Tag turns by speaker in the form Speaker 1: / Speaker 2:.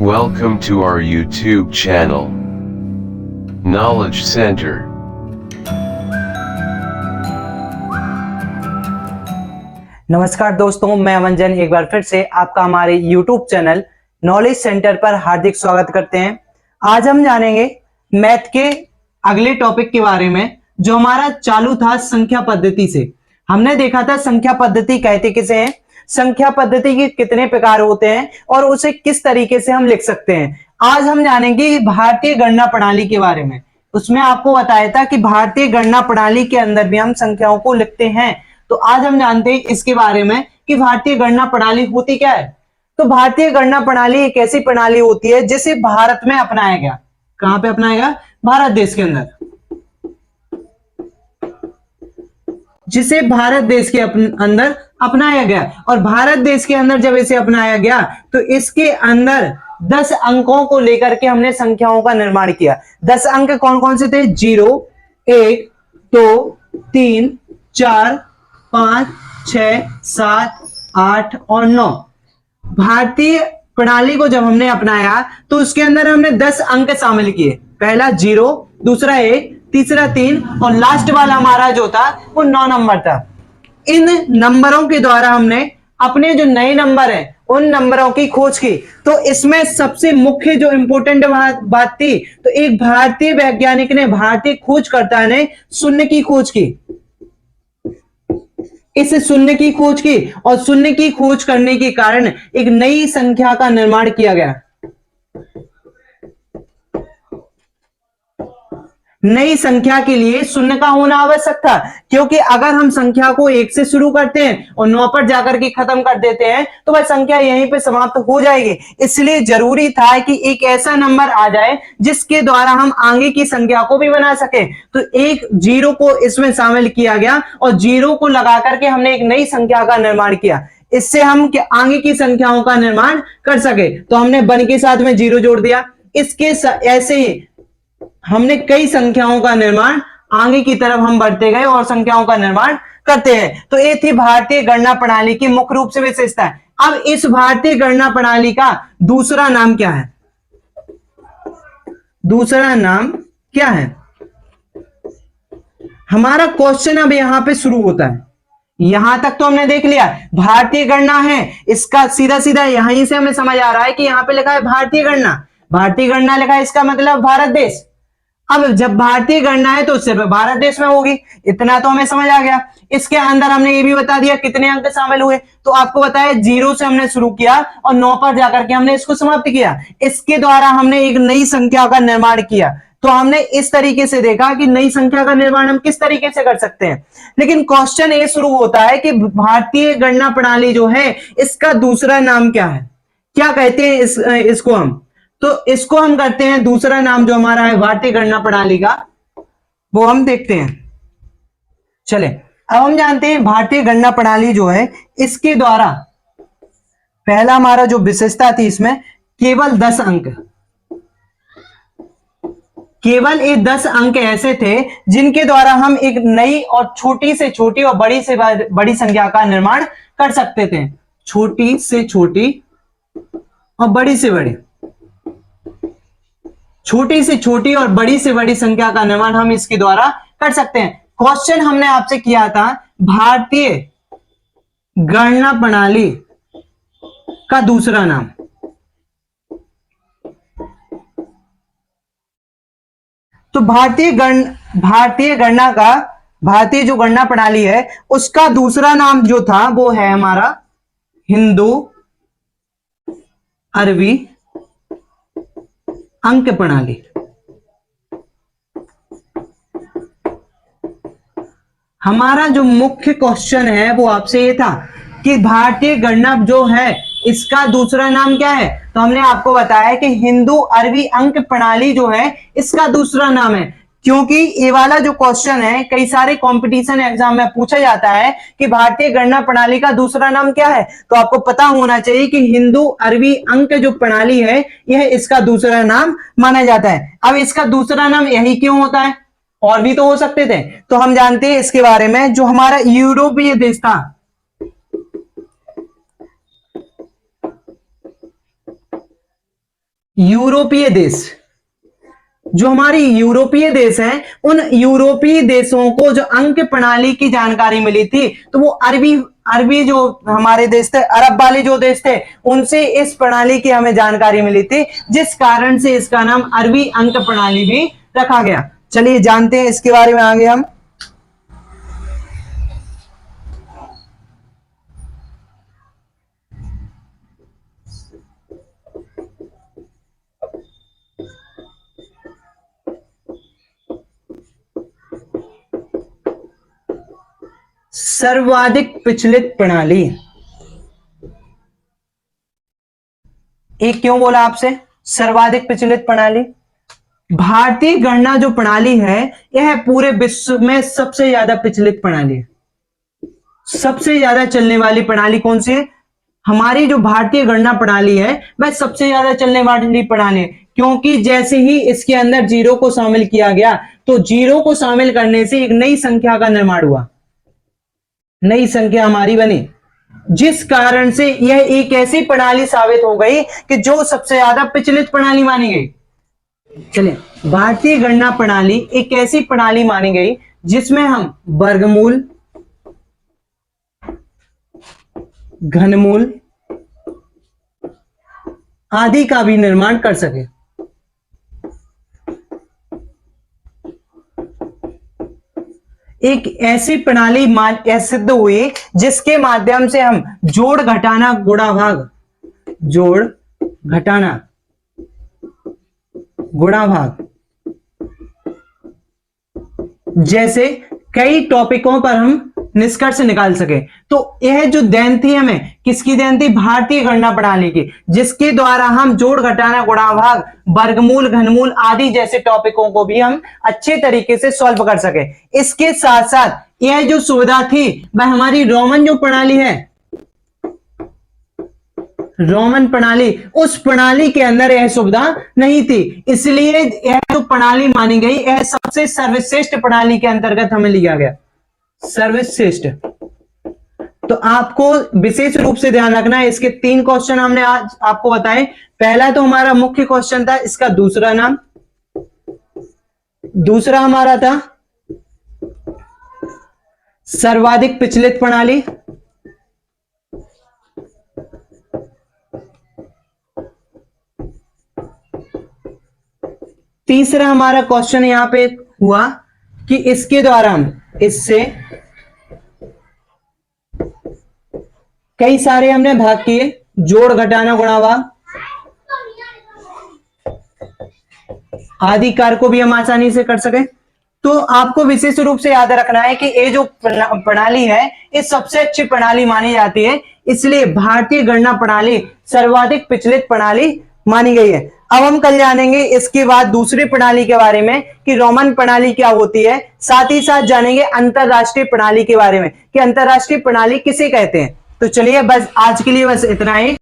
Speaker 1: Welcome to our YouTube channel, Knowledge Center.
Speaker 2: नमस्कार दोस्तों, मैं अमनजन एक बार फिर से आपका हमारे YouTube चैनल नॉलेज सेंटर पर हार्दिक स्वागत करते हैं। आज हम जानेंगे मैथ के अगले टॉपिक के बारे में जो हमारा चालू था संख्या पद्धति से। हमने देखा था संख्या पद्धति कहते किसे हैं, संख्या पद्धति के कितने प्रकार होते हैं और उसे किस तरीके से हम लिख सकते हैं। आज हम जानेंगे भारतीय गणना प्रणाली के बारे में। उसमें आपको बताया था कि भारतीय गणना प्रणाली के अंदर भी हम संख्याओं को लिखते हैं। तो आज हम जानते हैं इसके बारे में कि भारतीय गणना प्रणाली होती क्या है। तो भारतीय गणना प्रणाली एक ऐसी प्रणाली होती है जिसे भारत में अपनाया गया। कहां पे अपनाया गया? भारत देश के अंदर। जिसे भारत देश के अंदर अपनाया गया। और भारत देश के अंदर जब इसे अपनाया गया तो इसके अंदर 10 अंकों को लेकर के हमने संख्याओं का निर्माण किया। 10 अंक कौन कौन से थे? 0, 1, 2, 3, 4, 5, 6, 7, 8 और 9। भारतीय प्रणाली को जब हमने अपनाया तो उसके अंदर हमने 10 अंक शामिल किए। पहला 0, दूसरा 1, तीसरा 3 और लास्ट वाला हमारा जो था वो 9 नंबर था। इन नंबरों के द्वारा हमने अपने जो नए नंबर हैं उन नंबरों की खोज की। तो इसमें सबसे मुख्य जो इंपॉर्टेंट बात थी, तो एक भारतीय वैज्ञानिक ने, भारतीय खोजकर्ता ने शून्य की खोज की। इस शून्य की खोज की और शून्य की खोज करने के कारण एक नई संख्या का निर्माण किया गया। नई संख्या के लिए शून्य का होना आवश्यक था, क्योंकि अगर हम संख्या को 1 से शुरू करते हैं और 9 पर जाकर के खत्म कर देते हैं तो वह संख्या यहीं पे समाप्त हो जाएगी। इसलिए जरूरी था कि एक ऐसा नंबर आ जाए जिसके द्वारा हम आगे की संख्या को भी बना सके। तो एक 0 को इसमें शामिल किया गया और 0 को लगा करके हमने एक नई संख्या का निर्माण किया। इससे हम आगे की संख्याओं का निर्माण कर सके। तो हमने 1 के साथ में 0 जोड़ दिया। इसके ऐसे ही हमने कई संख्याओं का निर्माण आगे की तरफ हम बढ़ते गए और संख्याओं का निर्माण करते हैं। तो ये थी भारतीय गणना प्रणाली की मुख्य रूप से विशेषता है। अब इस भारतीय गणना प्रणाली का दूसरा नाम क्या है? दूसरा नाम क्या है? हमारा क्वेश्चन अब यहां पे शुरू होता है। यहां तक तो हमने देख लिया भारतीय गणना है, इसका सीधा सीधा यहीं से हमें समझ आ रहा है कि यहां पे लिखा है भारतीय गणना। भारतीय गणना लिखा है, इसका मतलब भारत देश। अब जब भारतीय गणना है तो सिर्फ भारत देश में होगी, इतना तो हमें समझ आ गया। इसके अंदर हमने ये भी बता दिया कितने अंक शामिल हुए। तो आपको बताया 0 से हमने शुरू किया और 9 पर जाकर के हमने इसको समाप्त किया। इसके द्वारा हमने एक नई संख्या का निर्माण किया। तो हमने इस तरीके से देखा कि नई संख्या का निर्माण हम किस तरीके से कर सकते हैं। लेकिन क्वेश्चन ये शुरू होता है कि भारतीय गणना प्रणाली जो है इसका दूसरा नाम क्या है? क्या कहते हैं इसको हम? तो इसको हम करते हैं, दूसरा नाम जो हमारा है भारतीय गणना प्रणाली का, वो हम देखते हैं। चले अब हम जानते हैं भारतीय गणना प्रणाली जो है इसके द्वारा पहला हमारा जो विशेषता थी इसमें केवल 10 अंक, केवल ये 10 अंक ऐसे थे जिनके द्वारा हम एक नई और छोटी से छोटी और बड़ी से बड़ी संख्या का निर्माण कर सकते थे। छोटी से छोटी और बड़ी से बड़ी, छोटी से छोटी और बड़ी से बड़ी संख्या का निर्माण हम इसके द्वारा कर सकते हैं। क्वेश्चन हमने आपसे किया था भारतीय गणना प्रणाली का दूसरा नाम। तो भारतीय जो गणना प्रणाली है उसका दूसरा नाम जो था वो है हमारा हिंदू अरबी अंक प्रणाली। हमारा जो मुख्य क्वेश्चन है वो आपसे ये था कि भारतीय गणना जो है इसका दूसरा नाम क्या है। तो हमने आपको बताया कि हिंदू अरबी अंक प्रणाली जो है इसका दूसरा नाम है, क्योंकि ये वाला जो क्वेश्चन है कई सारे कंपटीशन एग्जाम में पूछा जाता है कि भारतीय गणना प्रणाली का दूसरा नाम क्या है। तो आपको पता होना चाहिए कि हिंदू अरबी अंक जो प्रणाली है यह इसका दूसरा नाम माना जाता है। अब इसका दूसरा नाम यही क्यों होता है? और भी तो हो सकते थे। तो हम जानते हैं इसके बारे में, जो हमारा यूरोपीय देश था, यूरोपीय देश, जो हमारी यूरोपीय देश हैं, उन यूरोपीय देशों को जो अंक प्रणाली की जानकारी मिली थी, तो वो अरबी जो हमारे देश थे, अरब वाले जो देश थे, उनसे इस प्रणाली की हमें जानकारी मिली थी, जिस कारण से इसका नाम अरबी अंक प्रणाली भी रखा गया। चलिए जानते हैं इसके बारे में आगे हम। सर्वाधिक प्रचलित प्रणाली, एक क्यों बोला आपसे सर्वाधिक प्रचलित प्रणाली? भारतीय गणना जो प्रणाली है, यह पूरे विश्व में सबसे ज्यादा प्रचलित प्रणाली है। सबसे ज्यादा चलने वाली प्रणाली कौन सी है? हमारी जो भारतीय गणना प्रणाली है, वह सबसे ज्यादा चलने वाली प्रणाली है, क्योंकि जैसे ही इसके अंदर जीरो को शामिल किया गया, तो जीरो को शामिल करने से एक नई संख्या का निर्माण हुआ, नई संख्या हमारी बनी, जिस कारण से यह एक ऐसी प्रणाली साबित हो गई कि जो सबसे ज्यादा प्रचलित प्रणाली मानी गई। चलिए, भारतीय गणना प्रणाली एक ऐसी प्रणाली मानी गई जिसमें हम वर्गमूल, घनमूल आदि का भी निर्माण कर सके। एक ऐसी प्रणाली सिद्ध हुई जिसके माध्यम से हम जोड़ घटाना गुणा भाग, जोड़ घटाना गुणा भाग जैसे कई टॉपिकों पर हम निष्कर्ष निकाल सके। तो यह जो देन थी हमें, किसकी देन थी? भारतीय गणना प्रणाली की, जिसके द्वारा हम जोड़ घटाना गुणा भाग, वर्गमूल, घनमूल आदि जैसे टॉपिकों को भी हम अच्छे तरीके से सॉल्व कर सके। इसके साथ साथ यह जो सुविधा थी वह हमारी रोमन जो प्रणाली है, रोमन प्रणाली, उस प्रणाली के अंदर यह सुविधा नहीं थी, इसलिए यह जो प्रणाली मानी गई, यह सबसे सर्वश्रेष्ठ प्रणाली के अंतर्गत हमें लिया गया, सर्वश्रेष्ठ। तो आपको विशेष रूप से ध्यान रखना है। इसके 3 क्वेश्चन हमने आज आपको बताए। पहला तो हमारा मुख्य क्वेश्चन था, इसका दूसरा नाम, दूसरा हमारा था सर्वाधिक प्रचलित प्रणाली, तीसरा हमारा क्वेश्चन यहां पे हुआ कि इसके द्वारा हम, इससे कई सारे हमने भाग किए, जोड़ घटाना गुणा भाग आदि कार्य को भी हम आसानी से कर सके। तो आपको विशेष रूप से याद रखना है कि ये जो प्रणाली है, ये सबसे अच्छी प्रणाली मानी जाती है, इसलिए भारतीय गणना प्रणाली सर्वाधिक प्रचलित प्रणाली मानी गई है। अब हम कल जानेंगे इसके बाद दूसरी प्रणाली के बारे में कि रोमन प्रणाली क्या होती है, साथ ही साथ जानेंगे अंतरराष्ट्रीय प्रणाली के बारे में कि अंतरराष्ट्रीय प्रणाली किसे कहते हैं। तो चलिए बस आज के लिए बस इतना ही।